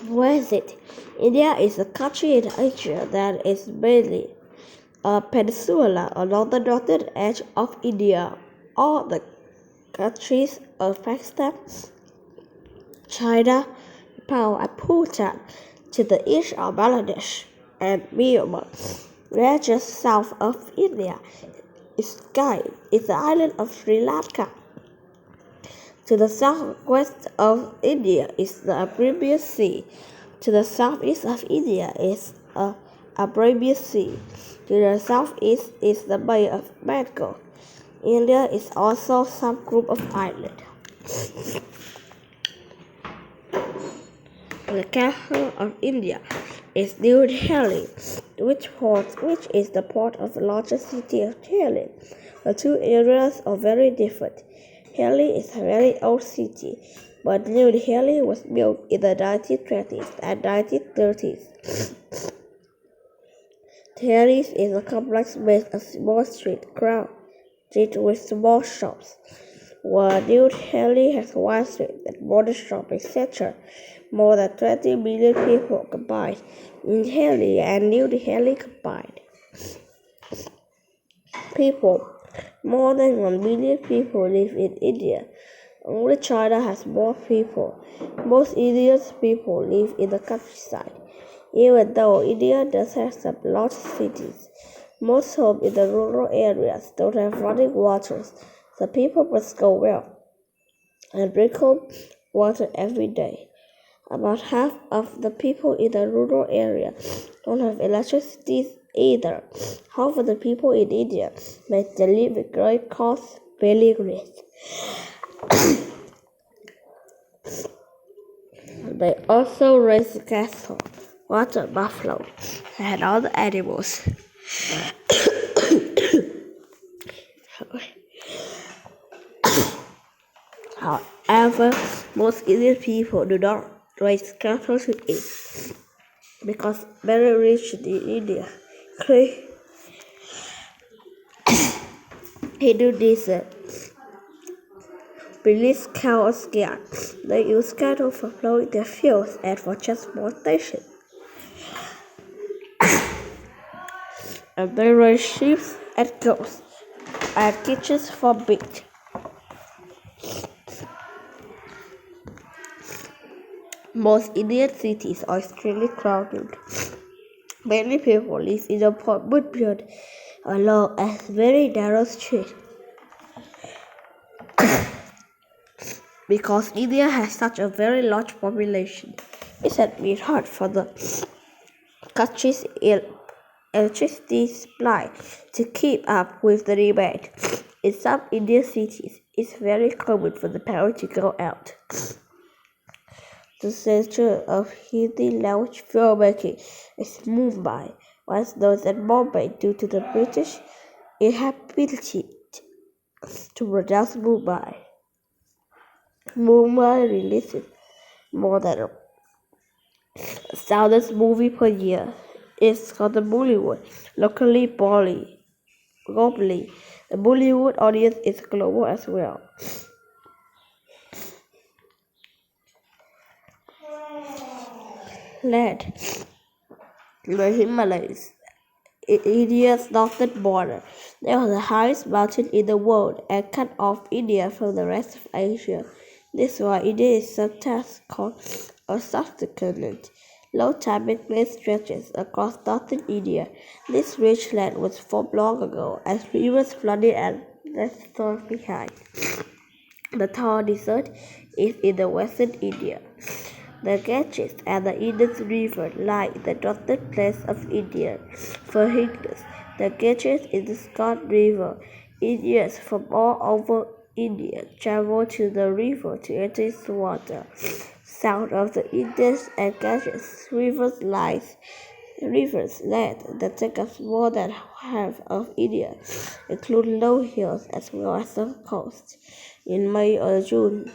Where is it? India is a country in Asia that is mainly a peninsula along the northern edge of India. All the countries of Pakistan, China, Nepal, and Bhutan to the east of Bangladesh and Myanmar. Where just south of India is the island of Sri Lanka. To the southwest of India is the Arabian Sea. To the southeast of India is the Arabian Sea. To the southeast is the Bay of Bengal. India is also some group of islands. The capital of India is New Delhi, which is the port of the largest city of Delhi. The two areas are very different. Delhi is a very old city, but New Delhi was built in the 1920s and 1930s. Delhi is a complex made of small streets crowded with small shops. While New Delhi has one street and modern shopping center, more than 20 million people combined in Delhi and New Delhi combined. More than 1 million people live in India. Only China has more people. Most Indian people live in the countryside. Even though India does have some large cities, most homes in the rural areas don't have running water, so people must go well and drink home water every day. About half of the people in the rural area don't have electricity either. Half of the people in India make their living great cost barely rich. They also raise cattle, water buffalo, and other animals. However, most Indian people do not raise cattle to eat because very rich in India do this release cow skin. They use cattle for plowing their fields and for transportation. And they raise sheep and goats and chickens for meat. Most Indian cities are extremely crowded. Many people live in a woodbine along a very narrow street. Because India has such a very large population, it has been hard for the country's electricity supply to keep up with the demand. In some Indian cities, it's very common for the power to go out. The center of Hindi language filmmaking is Mumbai, once known as Bombay due to the British inability to pronounce Mumbai. Mumbai releases more than 1,000 movies per year. It's called the Bollywood, locally globally. The Bollywood audience is global as well. Led the Himalayas, India's northern border. They are the highest mountain in the world and cut off India from the rest of Asia. This is why India is sometimes called a subcontinent. Low tide plain stretches across northern India. This rich land was formed long ago as rivers flooded and left stored behind. The Thar Desert is in the western India. The Ganges and the Indus River lie in the northern plains of India. For hectares, the Ganges is the Scott River. Indians from all over India travel to the river to enter its water. South of the Indus and Ganges rivers land that take up more than half of India, include low hills as well as the coast. In May or June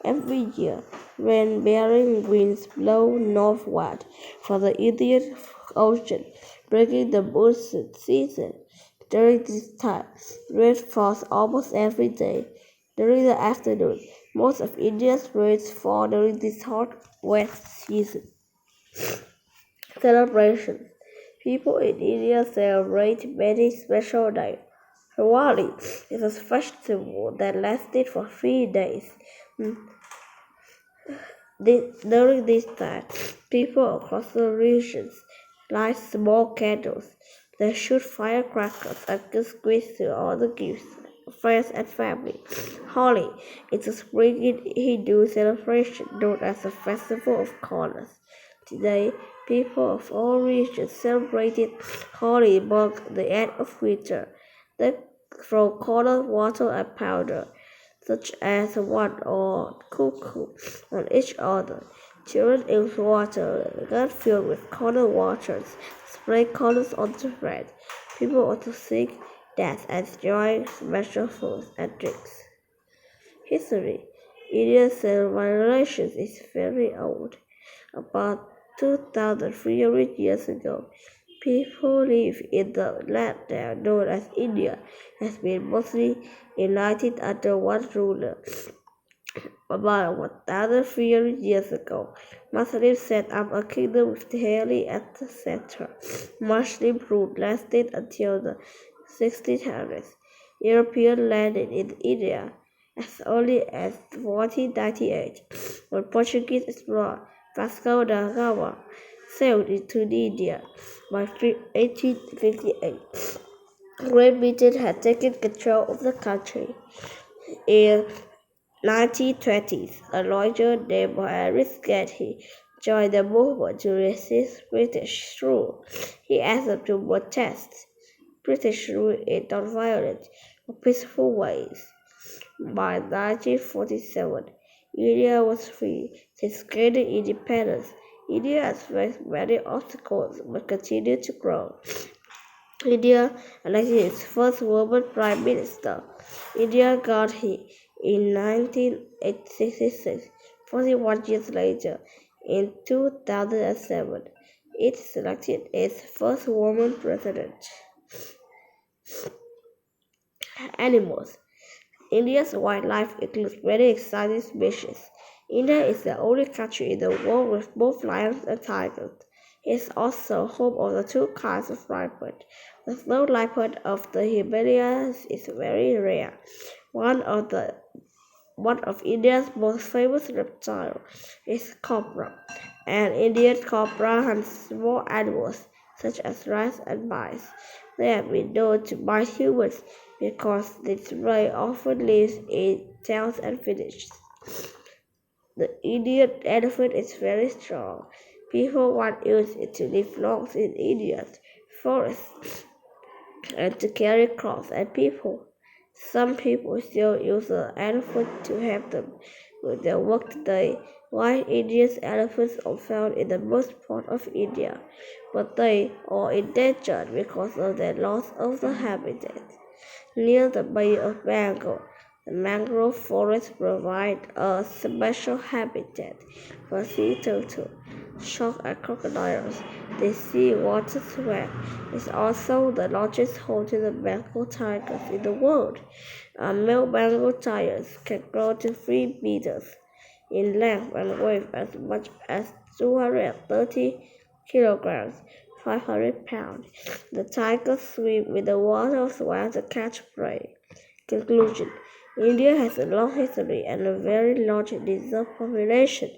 every year, rain-bearing winds blow northward from the Indian Ocean, bringing the monsoon season. During this time, rain falls almost every day. During the afternoon, most of India's rains fall during this hot, wet season. Celebrations. People in India celebrate many special days. Diwali is a festival that lasted for 3 days. During this time, people across the regions light small candles. They shoot firecrackers and give sweets to all the gifts, friends and family. Holi is a spring Hindu celebration known as the Festival of Colors. Today, people of all regions celebrated Holi mark the end of winter. They throw colored water and powder such as one or cuckoo on each other. Children use water gun filled with colored waters, spray colors on the red. People also sing, dance, and enjoy special foods and drinks. History. Indian civilization is very old. About 2,300 years ago, people lived in the land now known as India, has been mostly united under one ruler. About 1,300 years ago, Muslims set up a kingdom with Delhi at the center. Muslim rule lasted until the 1600s. Europeans landed in India as early as 1498, when Portuguese explorer Vasco da Gama sailed into India by 1858. Great Britain had taken control of the country. In 1920s, a lawyer named Harris Getty joined the movement to resist British rule. He asked them to protest British rule in nonviolent or peaceful ways. By 1947, India was free. Since gaining independence, India has faced many obstacles but continued to grow. India elected its first woman prime minister, Indira Gandhi, in 1966. 41 years later, in 2007, it selected its first woman president. Animals. India's wildlife includes many exciting species. India is the only country in the world with both lions and tigers. It is also home of the two kinds of leopard. The snow leopard of the Himalayas is very rare. One of India's most famous reptiles is cobra. An Indian cobra hunts small animals such as rats and mice. They have been known to bite humans because its prey often lives in towns and villages. The Indian elephant is very strong. People want use it to live long in India's forests and to carry crops and people. Some people still use the elephant to help them with their work today. Wild Indian elephants are found in the most part of India, but they are endangered because of their loss of the habitat. Near the Bay of Bengal, the mangrove forests provide a special habitat for sea turtle, sharks, and crocodiles. The seawater swamp is also the largest home to the Bengal tigers in the world. Male Bengal tigers can grow to 3 meters in length and weigh as much as 230 kilograms, 500 pounds. The tigers swim in the water as well to catch prey. Conclusion. India has a long history and a very large reserve population.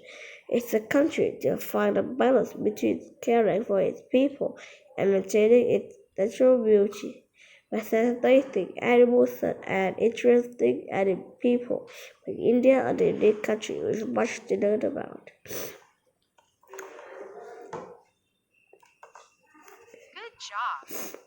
It's a country to find a balance between caring for its people and maintaining its natural beauty. Fascinating animals and interesting people make India a unique country with much to learn about. Good job.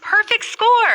Perfect score.